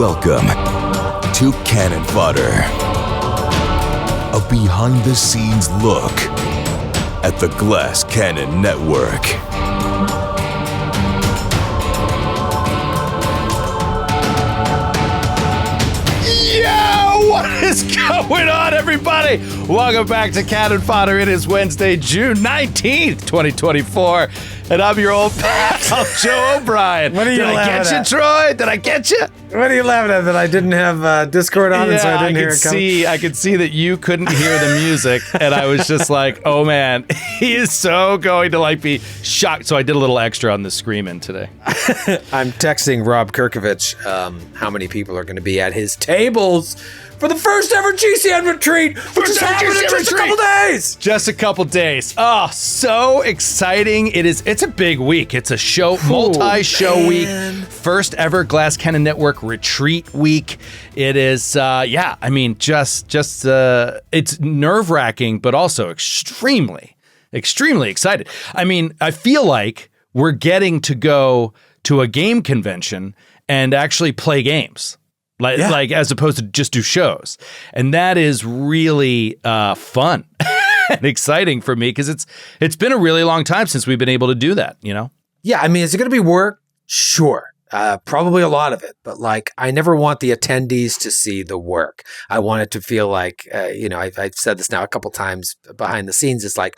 Welcome to Cannon Fodder, a behind-the-scenes look at the Glass Cannon Network. Yo, what is going on, everybody? Welcome back to Cannon Fodder. It is Wednesday, June 19th, 2024. And I'm your old pal, Joe O'Brien. What are you Did I get you, Troy? Did I get you? What are you laughing at? That I didn't have Discord on, and so I didn't hear it coming? I could see that you couldn't hear the music, and I was just like, oh man, he is so going to be shocked. So I did a little extra on the screaming today. I'm texting Rob Kirkovich how many people are going to be at his tables for the first ever GCN Retreat, which is happening in just a couple days. Just a couple days. Oh, so exciting. It's a big week. It's a multi-show week. First ever Glass Cannon Network Retreat week. It is, it's nerve-wracking, but also extremely, extremely excited. I mean, I feel like we're getting to go to a game convention and actually play games. Like as opposed to just do shows. And that is really fun and exciting for me because it's been a really long time since we've been able to do that, you know? Yeah, I mean, is it going to be work? Sure. Probably a lot of it, but I never want the attendees to see the work. I want it to feel like, I've said this now a couple times behind the scenes. It's like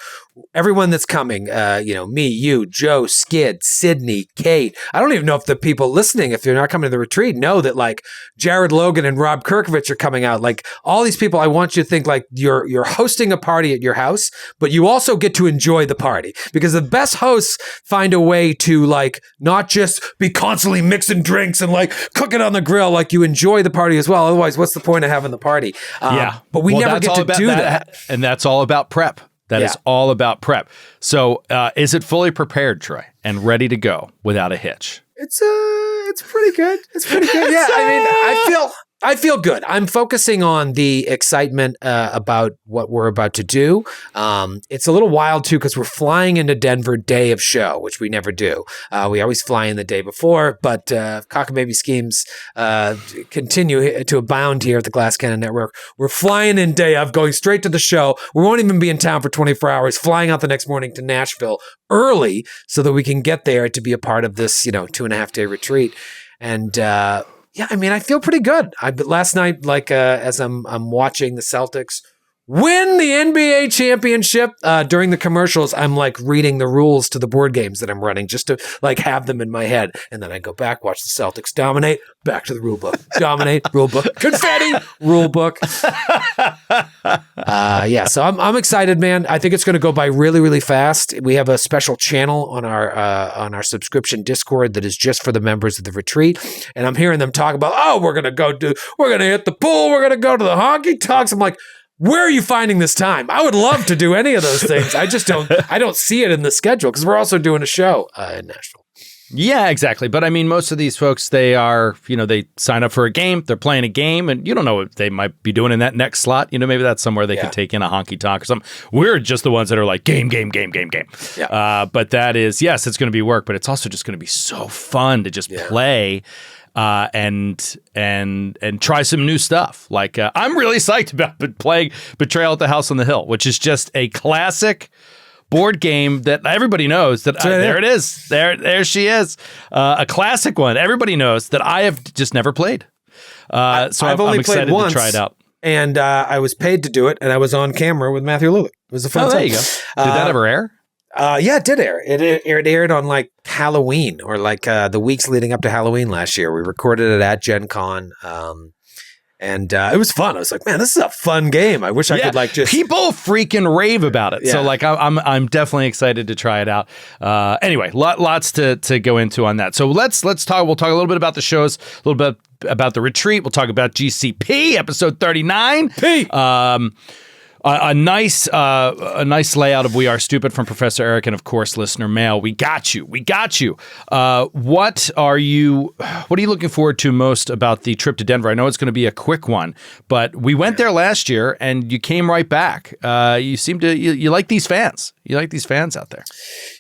everyone that's coming, me, you, Joe, Skid, Sydney, Kate. I don't even know if the people listening, if you're not coming to the retreat, know that Jared Logan and Rob Kirkovich are coming out. All these people, I want you to think you're hosting a party at your house, but you also get to enjoy the party because the best hosts find a way to not just be constantly mixing drinks and cooking on the grill. You enjoy the party as well. Otherwise, what's the point of having the party? But we never get to do that. And that's all about prep. That is all about prep. So is it fully prepared, Troy, and ready to go without a hitch? It's pretty good. It's pretty good. Yeah, I feel good. I'm focusing on the excitement about what we're about to do. It's a little wild too because we're flying into Denver day of show, which we never do. We always fly in the day before, but cockamamie schemes continue to abound here at the Glass Cannon Network. We're flying in day of, going straight to the show. We won't even be in town for 24 hours, flying out the next morning to Naishville early so that we can get there to be a part of this, 2.5 day retreat. And yeah, I mean, I feel pretty good. Last night, as I'm watching the Celtics win the NBA championship, during the commercials, I'm reading the rules to the board games that I'm running just to have them in my head. And then I go back, watch the Celtics dominate, back to the rule book, dominate, rule book, confetti, rule book. So I'm excited, man. I think it's going to go by really, really fast. We have a special channel on our subscription Discord that is just for the members of the retreat. And I'm hearing them talk about, we're going to hit the pool. We're going to go to the honky tonks. I'm like, where are you finding this time? I would love to do any of those things. I don't see it in the schedule because we're also doing a show in Nashville. Yeah, exactly. But I mean, most of these folks, they are, they sign up for a game, they're playing a game, and you don't know what they might be doing in that next slot. Maybe that's somewhere they could take in a honky tonk or something. We're just the ones that are game. Yeah. But that is, yes, it's going to be work, but it's also just going to be so fun to just play. And try some new stuff. I'm really psyched about playing Betrayal at the House on the Hill, which is just a classic board game that everybody knows. There it is. There she is. A classic one. Everybody knows that I have just never played. So I've only excited played once to try it out. And I was paid to do it, and I was on camera with Matthew Lillard. It was a fun time. There you go. Did that ever air? Yeah, it did air. It aired on Halloween or the weeks leading up to Halloween last year. We recorded it at Gen Con. And it was fun. I was like, man, this is a fun game. I wish I could just... People freaking rave about it. Yeah. So I'm definitely excited to try it out. Anyway, lots to go into on that. So let's talk. We'll talk a little bit about the shows, a little bit about the retreat. We'll talk about GCP episode 39. A nice layout of We Are Stupid from Professor Eric, and of course, listener mail. We got you. What are you looking forward to most about the trip to Denver? I know it's going to be a quick one, but we went there last year, and you came right back. You seem to you like these fans. You like these fans out there.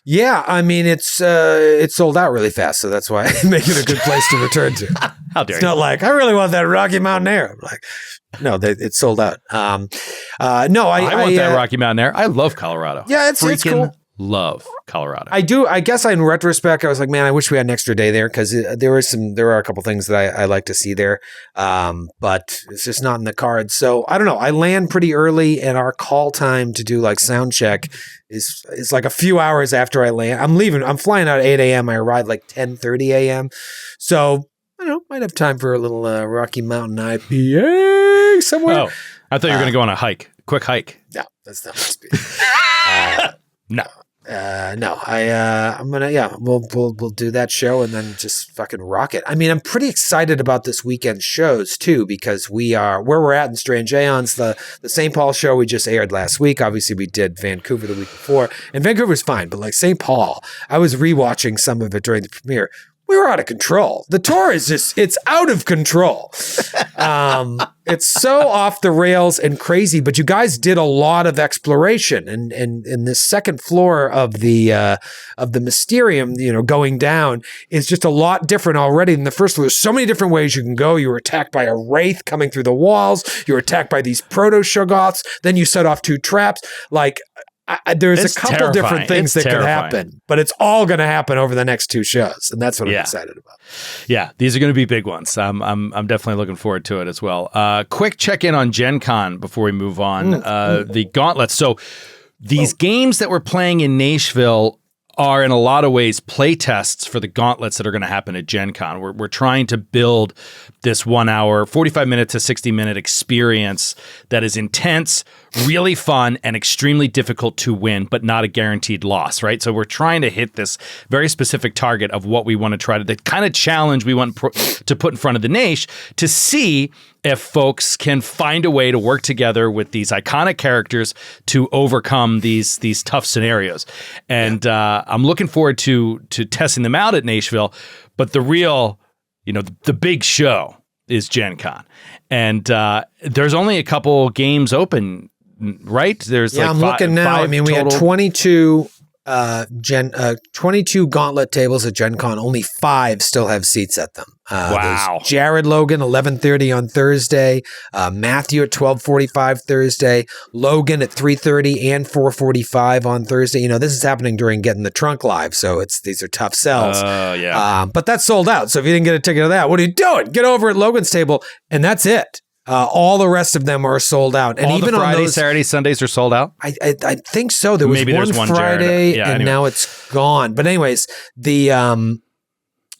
Yeah, I mean it's sold out really fast, so that's why I make it a good place to return to. How dare you? It's not like I really want that Rocky Mountain Air. I'm like, no, it's sold out. No, I want that Rocky Mountain Air. I love Colorado. Yeah, it's cool. Love Colorado. I do. I guess in retrospect, I was like, man, I wish we had an extra day there because there are a couple things that I like to see there, but it's just not in the cards. So I don't know. I land pretty early, and our call time to do like sound check is like a few hours after I land. I'm flying out at 8 a.m. I arrive like 10:30 a.m. So I don't know. Might have time for a little Rocky Mountain IPA somewhere. Oh, I thought you were going to go on a hike. Quick hike. No, that's not my speed. No. No, I'm gonna, we'll do that show and then just fucking rock it. I mean, I'm pretty excited about this weekend shows too, because we are where we're at in Strange Aeons, the St. Paul show we just aired last week. Obviously we did Vancouver the week before, and Vancouver's fine, but like St. Paul, I was rewatching some of it during the premiere. We were out of control. The tour is it's out of control. It's so off the rails and crazy, but you guys did a lot of exploration, and in the second floor of the Mysterium, going down is just a lot different already than the first floor. There's so many different ways you can go. You were attacked by a wraith coming through the walls. You were attacked by these proto-Shoggoths. Then you set off 2 traps. Like, there's a couple different things that could happen, but it's all going to happen over the next 2 shows, and that's what I'm excited about. Yeah, these are going to be big ones. I'm definitely looking forward to it as well. Quick check in on Gen Con before we move on. The gauntlets. So these games that we're playing in Naishville are in a lot of ways play tests for the gauntlets that are going to happen at Gen Con. We're trying to build this 1 hour, 45 minute to 60 minute experience that is intense, really fun, and extremely difficult to win, but not a guaranteed loss, right? So we're trying to hit this very specific target of what we want to try to, the kind of challenge we want to put in front of the Naish to see if folks can find a way to work together with these iconic characters to overcome these tough scenarios. And I'm looking forward to testing them out at Naishville, but the real, the big show is Gen Con. And there's only a couple games open, right? There's I'm looking now. I mean, we had 22 22 gauntlet tables at Gen Con. Only 5 still have seats at them. Wow. Jared Logan, 11:30 on Thursday. Matthew at 12:45 Thursday. Logan at 3:30 and 4:45 on Thursday. This is happening during Getting the Trunk Live, so these are tough sells. But that's sold out. So if you didn't get a ticket to that, what are you doing? Get over at Logan's table, and that's it. All the rest of them are sold out, and all even the Fridays, on those, Saturdays, Sundays are sold out. I think so. There was Maybe one there's one Friday, anyway. now it's gone. But anyways, the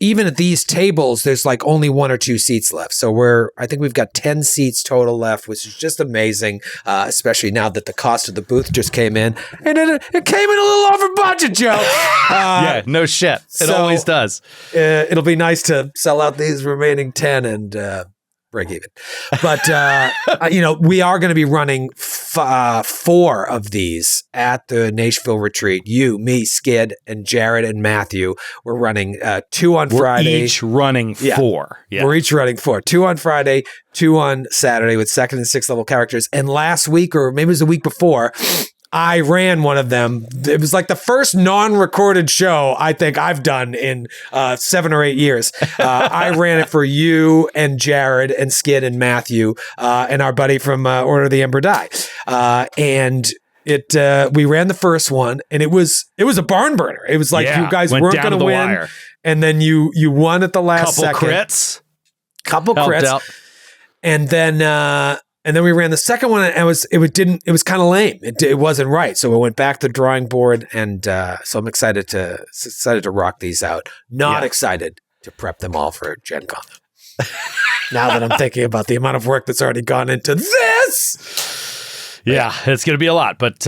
even at these tables, there's like only 1 or 2 seats left. So I think we've got 10 seats total left, which is just amazing. Especially now that the cost of the booth just came in, and it came in a little over budget, Joe. Yeah, no shit. It always does. It'll be nice to sell out these remaining 10 and break even. But, we are going to be running 4 of these at the Naishville Retreat. You, me, Skid, and Jared and Matthew. We're running 2 on Friday. We're each running 4. Yeah. We're each running 4. 2 on Friday, 2 on Saturday with 2nd and 6th level characters. And last week, or maybe it was the week before, I ran one of them. It was like the first non-recorded show I think I've done in 7 or 8 years. I ran it for you and Jared and Skid and Matthew and our buddy from Order of the Ember Die. And we ran the first one, and it was a barn burner. It was like you guys weren't going to win, wire. And then you won at the last second. Couple crits, and then we ran the second one, and it was kind of lame. It wasn't right, so we went back to the drawing board, and so I'm excited to rock these out. Not excited to prep them all for Gen Con. Now that I'm thinking about the amount of work that's already gone into this. Yeah, it's going to be a lot, but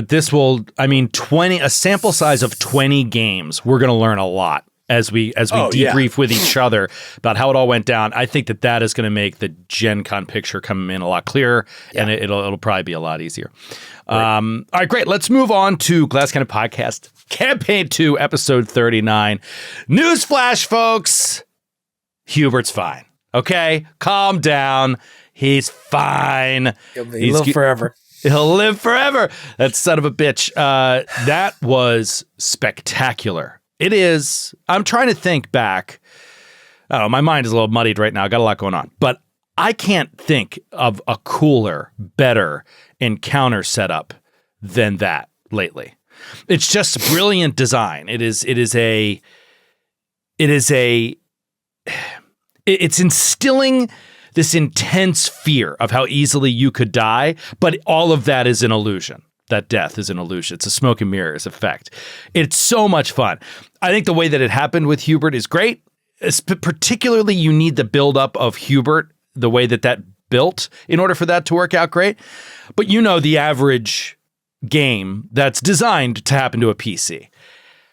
this will, a sample size of 20 games. We're going to learn a lot as we debrief with each other about how it all went down. I think that is going to make the Gen Con picture come in a lot clearer, and it'll probably be a lot easier. Right. All right, great. Let's move on to Glass Cannon Podcast Campaign 2, Episode 39. Newsflash, folks. Hubert's fine. Okay? Calm down. He's fine. He'll live forever. He'll live forever. That son of a bitch. That was spectacular. It is. I'm trying to think back. I don't know. My mind is a little muddied right now. I got a lot going on. But I can't think of a cooler, better encounter setup than that lately. It's just brilliant design. It's instilling this intense fear of how easily you could die, but all of that is an illusion. That death is an illusion. It's a smoke and mirrors effect. It's so much fun. I think the way that it happened with Hubert is great. Particularly, you need the buildup of Hubert, the way that built in order for that to work out great. But the average game that's designed to happen to a PC.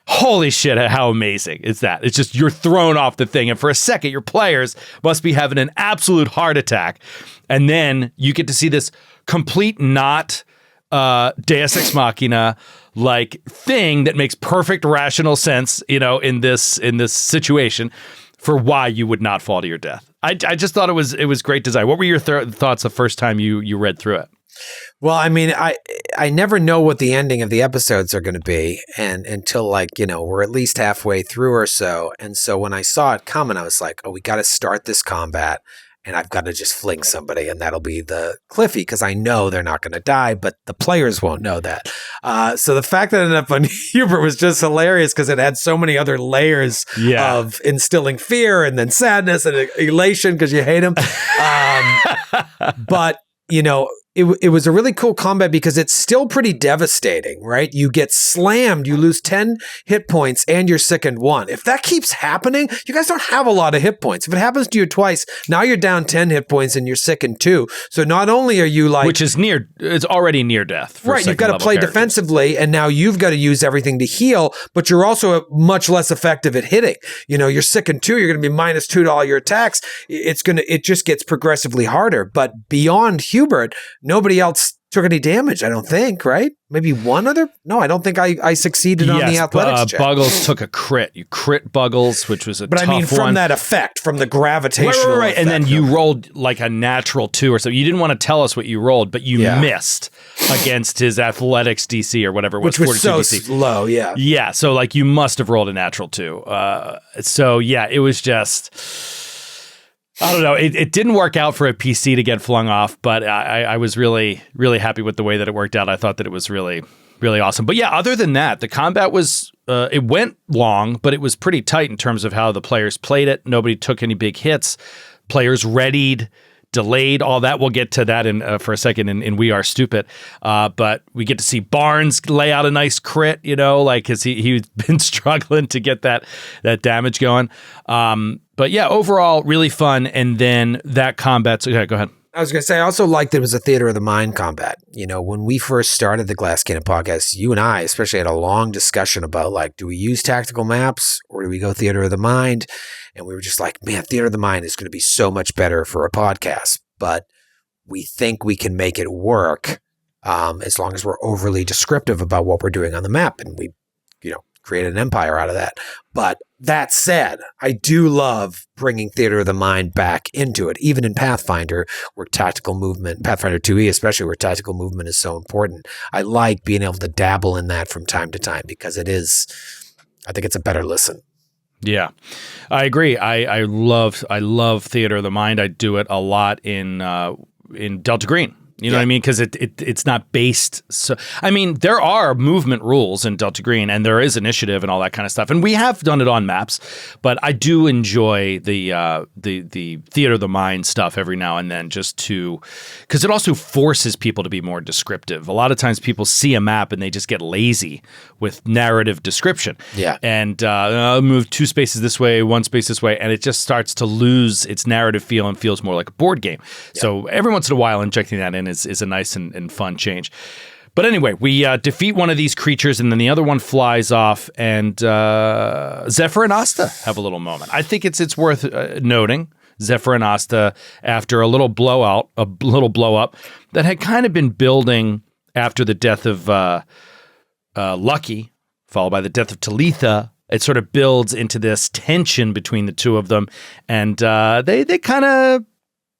Holy shit, how amazing is that? It's just you're thrown off the thing. And for a second, your players must be having an absolute heart attack. And then you get to see this complete not Deus Ex Machina like thing that makes perfect rational sense, in this situation for why you would not fall to your death. I just thought it was great design. What were your thoughts the first time you read through it? Well, I mean, I never know what the ending of the episodes are going to be, and until we're at least halfway through or so. And so when I saw it coming, I was like, oh, we got to start this combat, and I've got to just fling somebody, and that'll be the Cliffy, because I know they're not going to die, but the players won't know that. So the fact that it ended up on Hubert was just hilarious because it had so many other layers of instilling fear and then sadness and elation because you hate him. But it was a really cool combat because it's still pretty devastating, right? You get slammed, you lose 10 hit points, and you're sickened 1. If that keeps happening, you guys don't have a lot of hit points. If it happens to you twice, now you're down 10 hit points and you're sickened 2. So not only are you which is it's already near death. Right, you've got to play defensively, and now you've got to use everything to heal, but you're also much less effective at hitting. You're sickened 2, you're going to be -2 to all your attacks. It just gets progressively harder. But beyond Hubert, nobody else took any damage, I don't think, right? Maybe one other? No, I don't think I succeeded on the athletics check. Buggles took a crit. You crit Buggles, which was a tough one. But I mean, from that effect, from the gravitational right. And then you rolled like a natural 2 or something. You didn't want to tell us what you rolled, but you missed against his athletics DC or whatever it was. Which was so DC. low, yeah. Yeah, so like you must have rolled a natural 2. So yeah, it was just... I don't know. It didn't work out for a PC to get flung off, but I was really, really happy with the way that it worked out. I thought that it was really, really awesome. But yeah, other than that, the combat was, it went long, but it was pretty tight in terms of how the players played it. Nobody took any big hits. Players readied, delayed, all that. We'll get to that for a second in We Are Stupid. But we get to see Barnes lay out a nice crit, because he's been struggling to get that damage going. But yeah, overall, really fun. And then that combat. So, go ahead. I was going to say, I also liked it was a theater of the mind combat. When we first started the Glass Cannon podcast, you and I especially had a long discussion about do we use tactical maps or do we go theater of the mind? And we were just like, man, theater of the mind is going to be so much better for a podcast. But we think we can make it work as long as we're overly descriptive about what we're doing on the map. And we, create an empire out of that. But that said, I do love bringing theater of the mind back into it, even in Pathfinder, where tactical movement, Pathfinder 2e especially, where tactical movement is so important. I like being able to dabble in that from time to time because I think it's a better listen. Yeah, I agree. I love theater of the mind. I do it a lot in Delta Green. You know what I mean? Because it's not based. So I mean, there are movement rules in Delta Green, and there is initiative and all that kind of stuff. And we have done it on maps, but I do enjoy the theater of the mind stuff every now and then, because it also forces people to be more descriptive. A lot of times, people see a map and they just get lazy with narrative description. Yeah, and I'll move 2 spaces this way, 1 space this way, and it just starts to lose its narrative feel and feels more like a board game. Yeah. So every once in a while, injecting that in is a nice and fun change. But anyway, we defeat one of these creatures, and then the other one flies off, and Zephyr and Asta have a little moment. I think it's worth noting. Zephyr and Asta, after a little blow up that had kind of been building after the death of Lucky, followed by the death of Talitha. It sort of builds into this tension between the two of them, and they kind of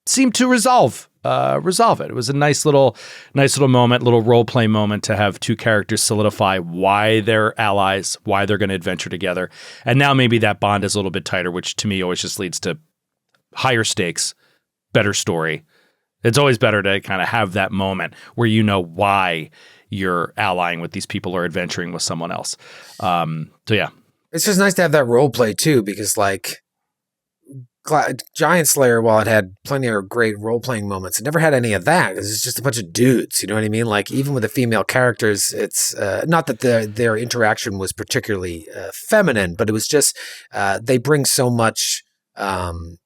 seem to resolve it. It was a nice little moment, little role play moment to have two characters solidify why they're allies, why they're going to adventure together, and now maybe that bond is a little bit tighter, which to me always just leads to higher stakes, better story. It's always better to kind of have that moment where you know why you're allying with these people or adventuring with someone else. So yeah. It's just nice to have that role play too, because like Giant Slayer, while it had plenty of great role playing moments, it never had any of that. It's just a bunch of dudes. You know what I mean? Like even with the female characters, it's not that their interaction was particularly feminine, but it was just they bring so much,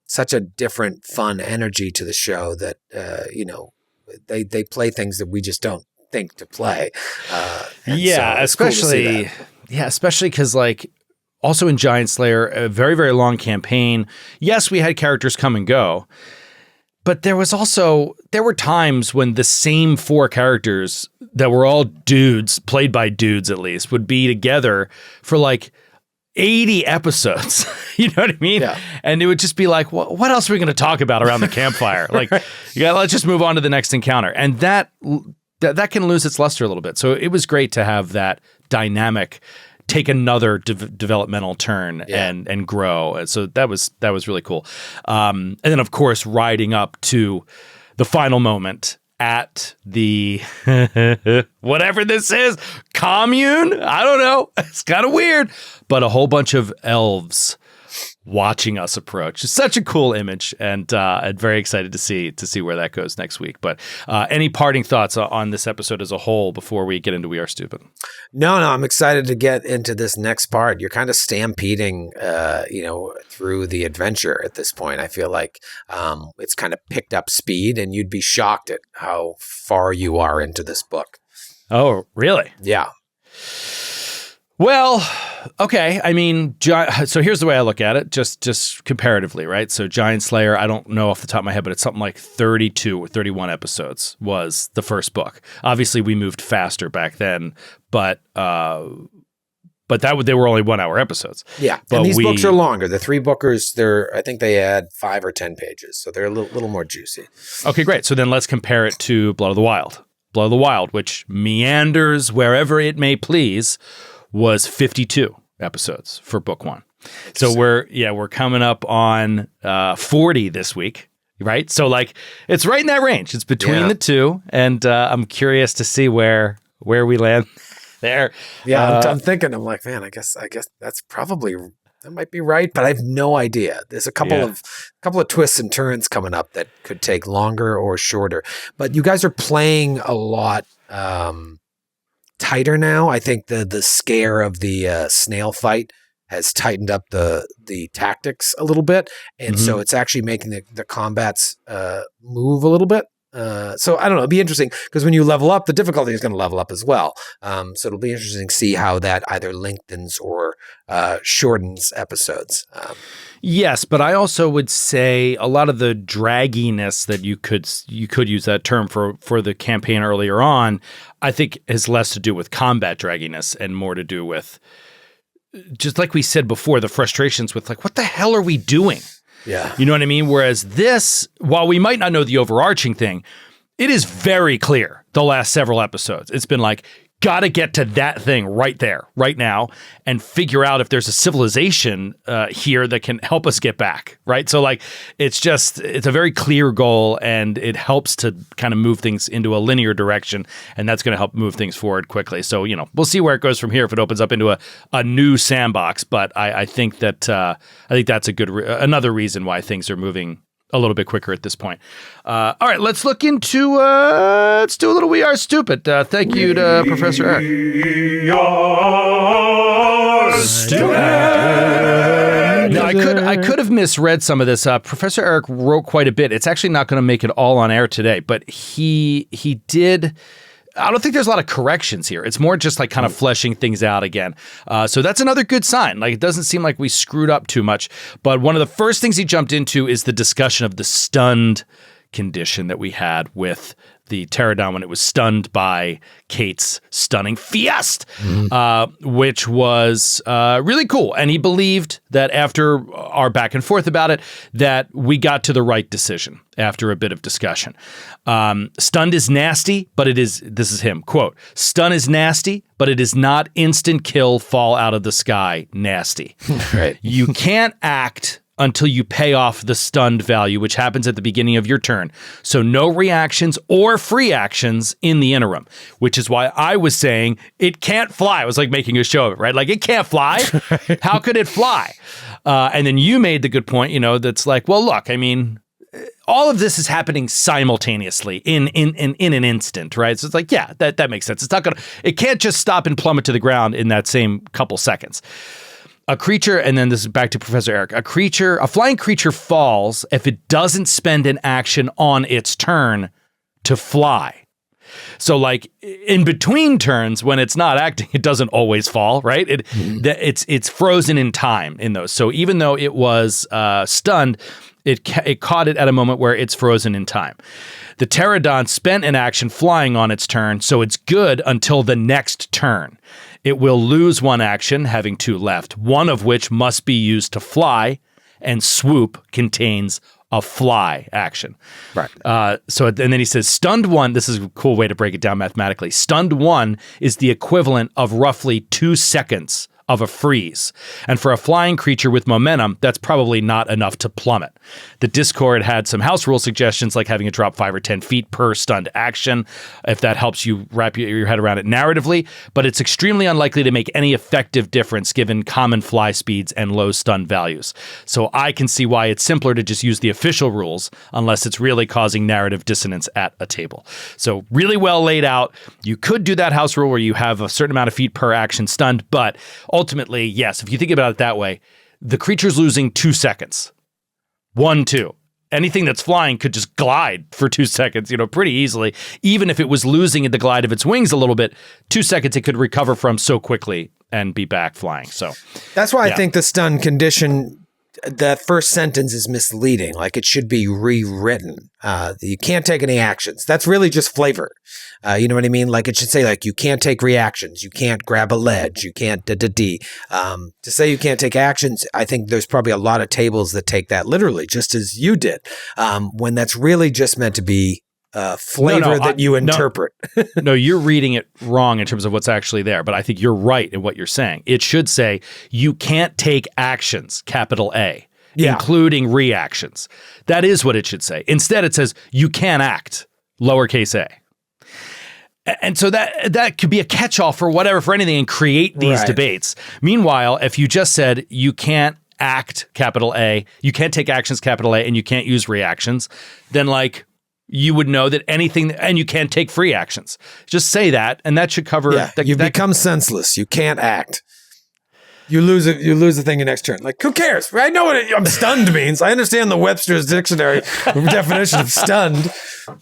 such a different, fun energy to the show that they play things that we just don't think to play. Especially because like. Also in Giant Slayer, a very, very long campaign. Yes, we had characters come and go, but there were times when the same four characters that were all dudes, played by dudes at least, would be together for like 80 episodes. You know what I mean? Yeah. And it would just be like, what else are we going to talk about around the campfire? Like, let's just move on to the next encounter. And that can lose its luster a little bit. So it was great to have that dynamic take another developmental turn and grow. So that was really cool. And then of course, riding up to the final moment at the whatever this is, commune. I don't know. It's kind of weird, but a whole bunch of elves watching us approach. It's such a cool image, and I'm very excited to see where that goes next week. But any parting thoughts on this episode as a whole before we get into We Are Stupid? No, I'm excited to get into this next part. You're kind of stampeding, through the adventure at this point. I feel like it's kind of picked up speed, and you'd be shocked at how far you are into this book. Oh, really? Yeah. Well, okay. I mean, so here's the way I look at it, just comparatively, right? So Giant Slayer, I don't know off the top of my head, but it's something like 32 or 31 episodes was the first book. Obviously, we moved faster back then, but they were only 1 hour episodes. Yeah, but and these books are longer. The three bookers, I think they add 5 or 10 pages, so they're a little more juicy. Okay, great. So then let's compare it to Blood of the Wild. Blood of the Wild, which meanders wherever it may please, was 52 episodes for book one. So we're coming up on 40 this week, right? So like it's right in that range. It's between the two, and I'm curious to see where we land there. Yeah, I'm thinking. I'm like, man, I guess that's probably that might be right, but I have no idea. There's a couple of twists and turns coming up that could take longer or shorter. But you guys are playing a lot. Tighter now. I think the scare of the snail fight has tightened up the tactics a little bit, and so it's actually making the combats move a little bit. So I don't know. It'll be interesting because when you level up, the difficulty is going to level up as well. So it'll be interesting to see how that either lengthens or shortens episodes. Yes, but I also would say a lot of the dragginess that you could use that term for the campaign earlier on, I think has less to do with combat dragginess and more to do with, just like we said before, the frustrations with like, what the hell are we doing? Yeah. You know what I mean? Whereas this, while we might not know the overarching thing, it is very clear the last several episodes. It's been like, got to get to that thing right there, right now, and figure out if there's a civilization here that can help us get back, right? So like, it's a very clear goal, and it helps to kind of move things into a linear direction, and that's going to help move things forward quickly. So, we'll see where it goes from here if it opens up into a new sandbox, but I think that's a good another reason why things are moving a little bit quicker at this point. All right, let's look into, let's do a little We Are Stupid. Thank you to Professor Eric. We are stupid. Now, I could have misread some of this. Professor Eric wrote quite a bit. It's actually not going to make it all on air today, but he did I don't think there's a lot of corrections here. It's more just like kind of fleshing things out again. So that's another good sign. Like, it doesn't seem like we screwed up too much. But one of the first things he jumped into is the discussion of the stunned condition that we had with the pterodon when it was stunned by Kate's stunning fiest, which was really cool. And he believed that after our back and forth about it, that we got to the right decision after a bit of discussion. Stunned is nasty, but this is him, quote, "Stun is nasty, but it is not instant kill, fall out of the sky nasty." Right. You can't act until you pay off the stunned value, which happens at the beginning of your turn. So no reactions or free actions in the interim, which is why I was saying it can't fly. I was like making a show of it, right? Like, it can't fly. How could it fly? And then you made the good point, that's like, well, look, I mean, all of this is happening simultaneously in an instant, right? So it's like, yeah, that makes sense. It can't just stop and plummet to the ground in that same couple seconds. A creature, and then this is back to Professor Eric, a flying creature falls if it doesn't spend an action on its turn to fly. So like in between turns when it's not acting, it doesn't always fall, right? It's frozen in time in those. So even though it was stunned, it caught it at a moment where it's frozen in time. The pterodon spent an action flying on its turn, so it's good until the next turn. It will lose one action, having 2 left, one of which must be used to fly, and swoop contains a fly action. Right. And then he says, stunned 1, this is a cool way to break it down mathematically. Stunned 1 is the equivalent of roughly 2 seconds of a freeze. And for a flying creature with momentum, that's probably not enough to plummet. The Discord had some house rule suggestions, like having it drop 5 or 10 feet per stunned action, if that helps you wrap your head around it narratively, but it's extremely unlikely to make any effective difference given common fly speeds and low stun values. So I can see why it's simpler to just use the official rules, unless it's really causing narrative dissonance at a table. So really well laid out. You could do that house rule where you have a certain amount of feet per action stunned, but ultimately, yes, if you think about it that way, the creature's losing 2 seconds. 1, 2. Anything that's flying could just glide for 2 seconds, pretty easily. Even if it was losing the glide of its wings a little bit, 2 seconds it could recover from so quickly and be back flying. So that's why I think the stun condition, the first sentence is misleading. Like, it should be rewritten. You can't take any actions. That's really just flavor. You know what I mean? Like, it should say, like, you can't take reactions. You can't grab a ledge. You can't To say you can't take actions, I think there's probably a lot of tables that take that literally, just as you did, when that's really just meant to be flavor that you interpret. No, you're reading it wrong in terms of what's actually there, but I think you're right in what you're saying. It should say, you can't take actions, capital A, including reactions. That is what it should say. Instead, it says, you can act, lowercase a. And so that could be a catch-all for anything and create these debates. Meanwhile, if you just said you can't act, capital A, you can't take actions, capital A, and you can't use reactions, then like you would know that anything, and you can't take free actions. Just say that, and that should cover. Yeah, you become senseless. You can't act. You lose it. You lose the thing your next turn. Like, who cares? I know what I'm stunned means. I understand the Webster's dictionary definition of stunned.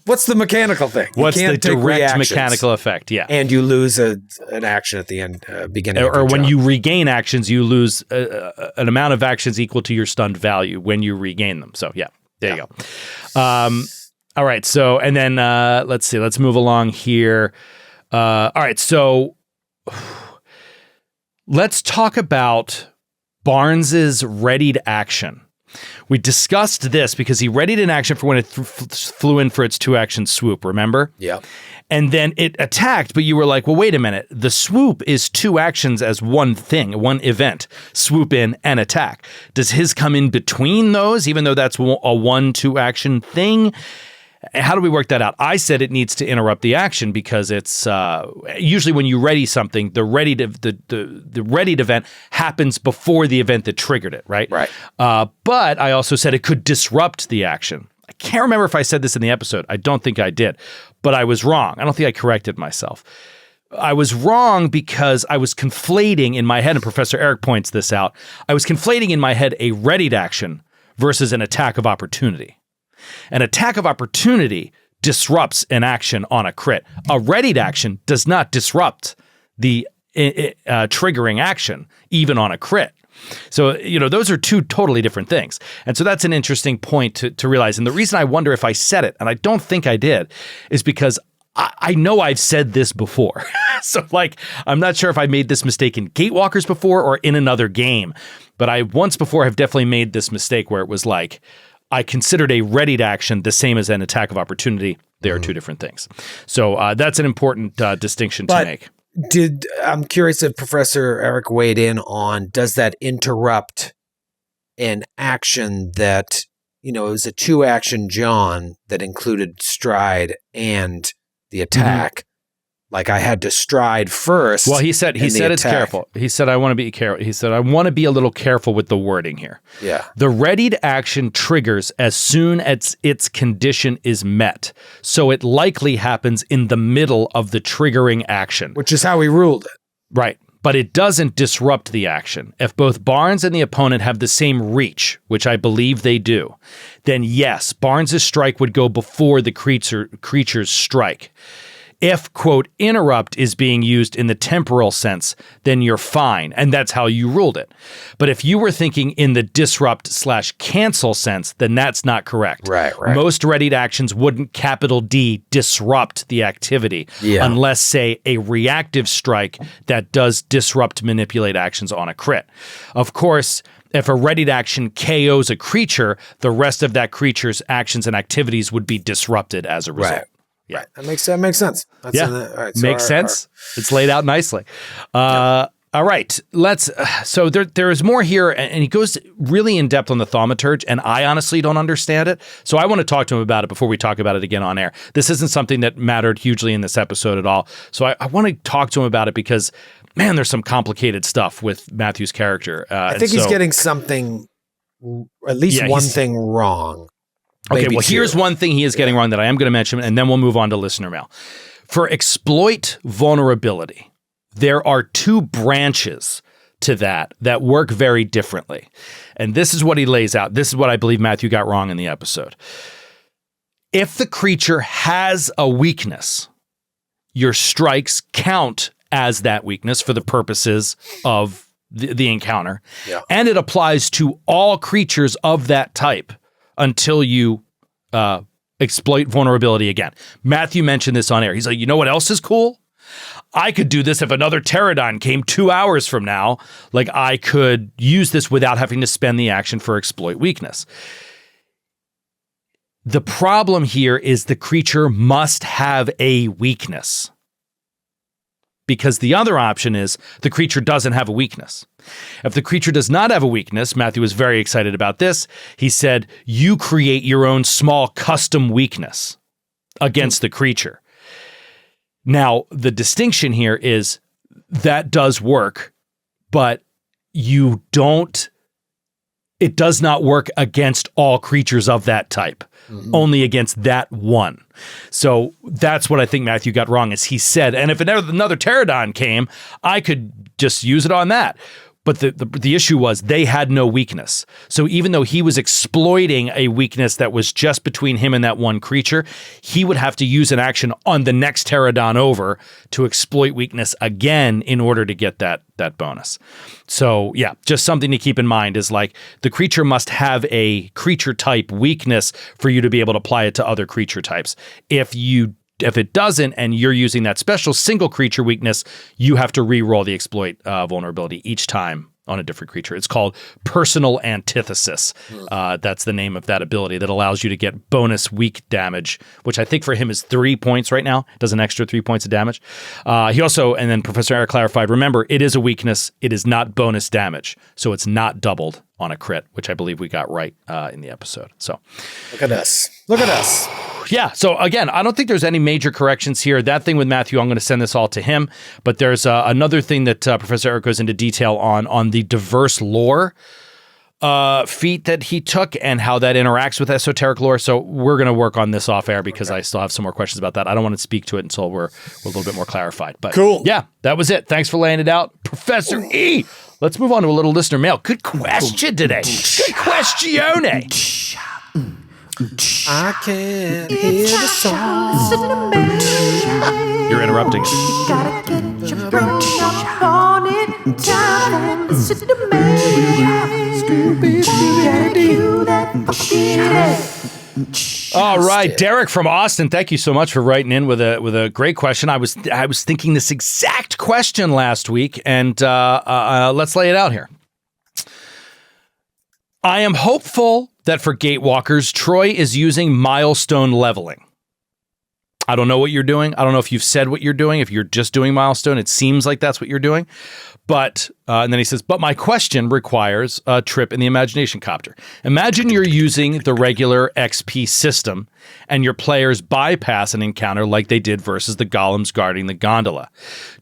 What's the mechanical thing? What's the direct mechanical effect? Yeah, and you lose an action at the end, beginning. Or when you regain actions, you lose an amount of actions equal to your stunned value when you regain them. So yeah, there you go. All right. So and then let's see. Let's move along here. All right. So. Let's talk about Barnes's readied action. We discussed this because he readied an action for when it flew in for its 2-action swoop, remember? Yeah. And then it attacked, but you were like, well, wait a minute. The swoop is 2 actions as one thing, one event, swoop in and attack. Does his come in between those, even though that's a 1-2 action thing? How do we work that out? I said it needs to interrupt the action because it's usually when you ready something, the readied event happens before the event that triggered it, right? Right. But I also said it could disrupt the action. I can't remember if I said this in the episode. I don't think I did, but I was wrong. I don't think I corrected myself. I was wrong because I was conflating in my head, and Professor Eric points this out, I was conflating in my head a readied action versus an attack of opportunity. An attack of opportunity disrupts an action on a crit. A readied action does not disrupt the triggering action, even on a crit. So, those are two totally different things. And so that's an interesting point to realize. And the reason I wonder if I said it, and I don't think I did, is because I know I've said this before. So I'm not sure if I made this mistake in Gatewalkers before or in another game, but I once before have definitely made this mistake where it was I considered a readied action the same as an attack of opportunity. They are two different things. So that's an important distinction to make. I'm curious if Professor Eric weighed in on, does that interrupt an action that, it was a 2-action John that included stride and the attack. I had to stride first. Well, he said it's careful. He said, I want to be careful. He said, I want to be a little careful with the wording here. Yeah. The readied action triggers as soon as its condition is met. So it likely happens in the middle of the triggering action. Which is how we ruled it. Right. But it doesn't disrupt the action. If both Barnes and the opponent have the same reach, which I believe they do, then yes, Barnes' strike would go before the creature's strike. If, quote, interrupt is being used in the temporal sense, then you're fine. And that's how you ruled it. But if you were thinking in the disrupt/cancel sense, then that's not correct. Right. Most readied actions wouldn't capital D disrupt the activity unless, say, a reactive strike that does disrupt manipulate actions on a crit. Of course, if a readied action KOs a creature, the rest of that creature's actions and activities would be disrupted as a result. Right. Yeah, right. That makes sense. That's all right, so makes sense. It's laid out nicely. All right, so there is more here, and he goes really in depth on the thaumaturge, and I honestly don't understand it. So I want to talk to him about it before we talk about it again on air. This isn't something that mattered hugely in this episode at all. So I want to talk to him about it because, man, there's some complicated stuff with Matthew's character. I think he's getting something, at least one thing wrong. Okay, well, here's one thing he is getting wrong that I am going to mention, and then we'll move on to listener mail. For exploit vulnerability, there are two branches to that work very differently. And this is what he lays out. This is what I believe Matthew got wrong in the episode. If the creature has a weakness, your strikes count as that weakness for the purposes of the encounter. Yeah. And it applies to all creatures of that type until you exploit vulnerability again. Matthew mentioned this on air. He's like, you know what else is cool? I could do this if another pterodon came 2 hours from now. I could use this without having to spend the action for exploit weakness. The problem here is the creature must have a weakness. Because the other option is the creature doesn't have a weakness. If the creature does not have a weakness, Matthew was very excited about this. He said, you create your own small custom weakness against the creature. Now, the distinction here is that does work, but it does not work against all creatures of that type. Only against that one. So that's what I think Matthew got wrong, is he said, and if another pterodon came, I could just use it on that. But the issue was they had no weakness. So even though he was exploiting a weakness that was just between him and that one creature, he would have to use an action on the next pterodon over to exploit weakness again in order to get that bonus. So yeah, just something to keep in mind is the creature must have a creature type weakness for you to be able to apply it to other creature types. If it doesn't, and you're using that special single creature weakness, you have to re-roll the exploit vulnerability each time on a different creature. It's called personal antithesis. That's the name of that ability that allows you to get bonus weak damage, which I think for him is 3 points right now. It does an extra 3 points of damage. He also, and then Professor Eric clarified, remember, it is a weakness. It is not bonus damage. So it's not doubled on a crit, which I believe we got right in the episode. So look at us. Look at us. Yeah. So again, I don't think there's any major corrections here. That thing with Matthew, I'm going to send this all to him. But there's another thing that Professor Eric goes into detail on the diverse lore feat that he took and how that interacts with esoteric lore. So we're going to work on this off air because I still have some more questions about that. I don't want to speak to it until we're a little bit more clarified. But cool. Yeah, that was it. Thanks for laying it out, Professor E. Let's move on to a little listener mail. Good question today. Good questione. I can't hear the song. You're interrupting it. Gotta get your brain up on it. Time to listen to me. Gotta cue that fucking. All right, Derek from Austin. Thank you so much for writing in with a great question. I was thinking this exact question last week, and let's lay it out here. I am hopeful that for Gatewalkers, Troy is using milestone leveling. I don't know what you're doing. I don't know if you've said what you're doing. If you're just doing milestone, it seems like that's what you're doing. But, and then he says, but my question requires a trip in the imagination copter. Imagine you're using the regular XP system and your players bypass an encounter like they did versus the golems guarding the gondola.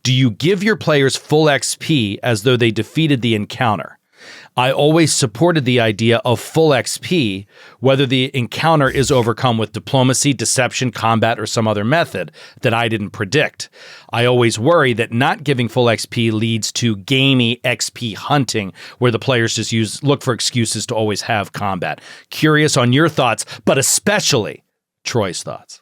Do you give your players full XP as though they defeated the encounter? I always supported the idea of full XP, whether the encounter is overcome with diplomacy, deception, combat, or some other method that I didn't predict. I always worry that not giving full XP leads to gamey XP hunting, where the players just look for excuses to always have combat. Curious on your thoughts, but especially Troy's thoughts.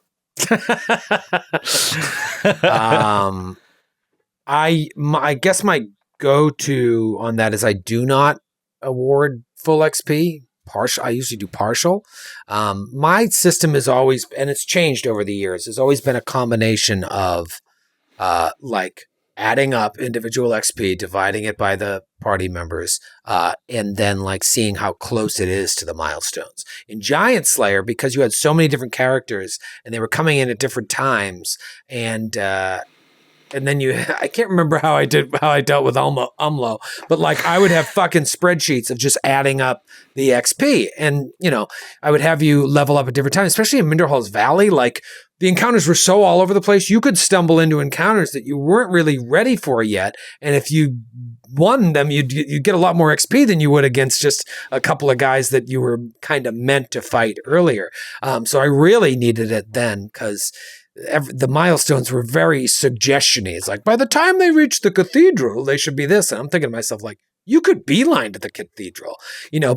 I guess my go-to on that is I do not award full XP. Partial. I usually do partial. My system is always, and it's changed over the years, has always been a combination of like adding up individual XP, dividing it by the party members, and then like seeing how close it is to the milestones. In Giant Slayer, because you had so many different characters and they were coming in at different times, and then I can't remember how I dealt with Umlo, but like I would have fucking spreadsheets of just adding up the XP, and I would have you level up at different times, especially in Minderhall's Valley. Like the encounters were so all over the place, you could stumble into encounters that you weren't really ready for yet, and if you won them, you'd get a lot more XP than you would against just a couple of guys that you were kind of meant to fight earlier. So I really needed it then because the milestones were very suggestion-y. It's like, by the time they reach the cathedral, they should be this. And I'm thinking to myself, like, you could beeline to the cathedral,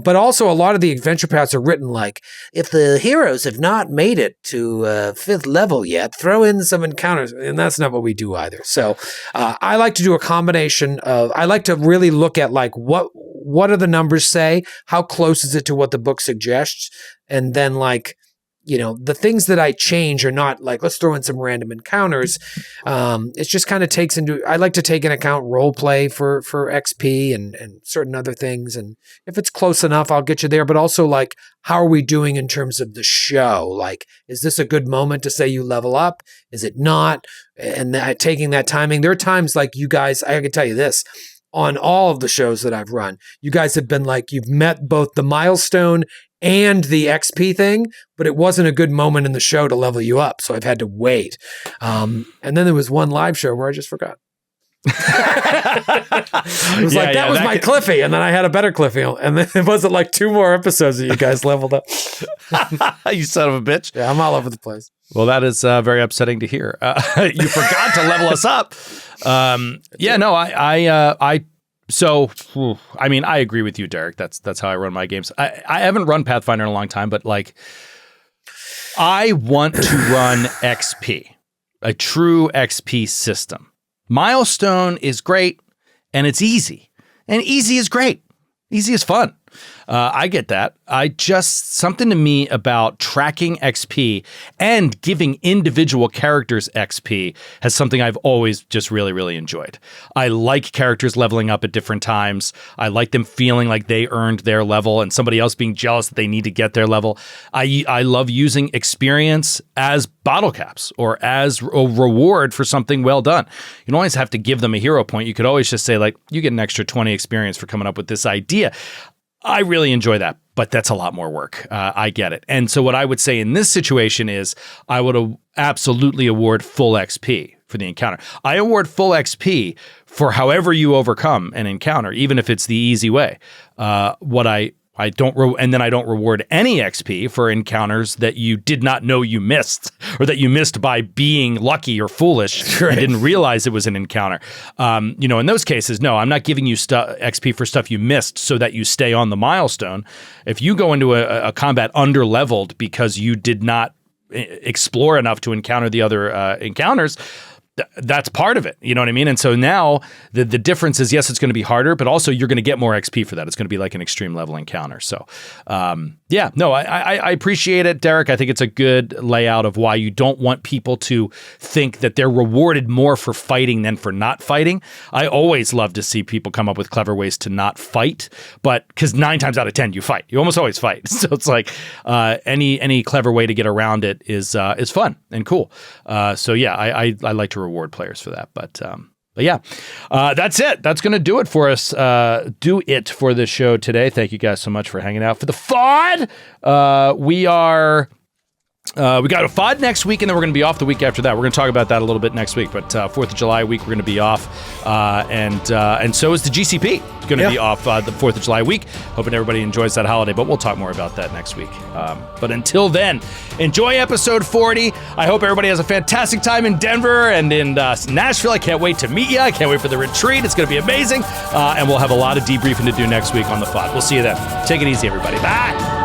but also a lot of the adventure paths are written like, if the heroes have not made it to 5th level yet, throw in some encounters. And that's not what we do either. So I like to do a combination of, I like to really look at like, what do the numbers say? How close is it to what the book suggests? And then like, the things that I change are not like, let's throw in some random encounters. It just kind of takes I like to take into account role play for XP and certain other things. And if it's close enough, I'll get you there. But also like, how are we doing in terms of the show? Like, is this a good moment to say you level up? Is it not? And taking that timing, there are times like you guys, I can tell you this, on all of the shows that I've run, you guys have been like, you've met both the milestone and the XP thing, but it wasn't a good moment in the show to level you up. So I've had to wait. And then there was one live show where I just forgot. It was that was my Cliffy. And then I had a better Cliffy. And then it wasn't like 2 more episodes that you guys leveled up. You son of a bitch. Yeah, I'm all over the place. Well, that is very upsetting to hear. You forgot to level us up. So, I mean, I agree with you, Derek. That's how I run my games. I haven't run Pathfinder in a long time, but like, I want to run XP, a true XP system. Milestone is great, and it's easy. And easy is great. Easy is fun. I get that. Something to me about tracking XP and giving individual characters XP has something I've always just really, really enjoyed. I like characters leveling up at different times. I like them feeling like they earned their level and somebody else being jealous that they need to get their level. I love using experience as bottle caps or as a reward for something well done. You don't always have to give them a hero point. You could always just say, like, you get an extra 20 experience for coming up with this idea. I really enjoy that, but that's a lot more work. I get it. And so what I would say in this situation is I would absolutely award full XP for the encounter. I award full XP for however you overcome an encounter, even if it's the easy way. What I and then I don't reward any XP for encounters that you did not know you missed, or that you missed by being lucky or foolish and didn't realize it was an encounter. In those cases, no, I'm not giving you XP for stuff you missed so that you stay on the milestone. If you go into a combat under-leveled because you did not explore enough to encounter the other encounters, that's part of it. You know what I mean? And so now the difference is, yes, it's going to be harder, but also you're going to get more XP for that. It's going to be like an extreme level encounter. So, I appreciate it, Derek. I think it's a good layout of why you don't want people to think that they're rewarded more for fighting than for not fighting. I always love to see people come up with clever ways to not fight, but because 9 times out of 10 you fight. You almost always fight. So it's like any clever way to get around it is fun and cool. I like to reward players for that. But yeah, that's it. That's going to do it for us. Do it for the show today. Thank you guys so much for hanging out for the FOD. We got a FOD next week, and then we're going to be off the week after that. We're going to talk about that a little bit next week, but 4th of July week, we're going to be off. And so is the GCP. It's going to be off the 4th of July week. Hoping everybody enjoys that holiday, but we'll talk more about that next week. But until then, enjoy episode 40. I hope everybody has a fantastic time in Denver and in Nashville. I can't wait to meet you. I can't wait for the retreat. It's going to be amazing. And we'll have a lot of debriefing to do next week on the FOD. We'll see you then. Take it easy, everybody. Bye.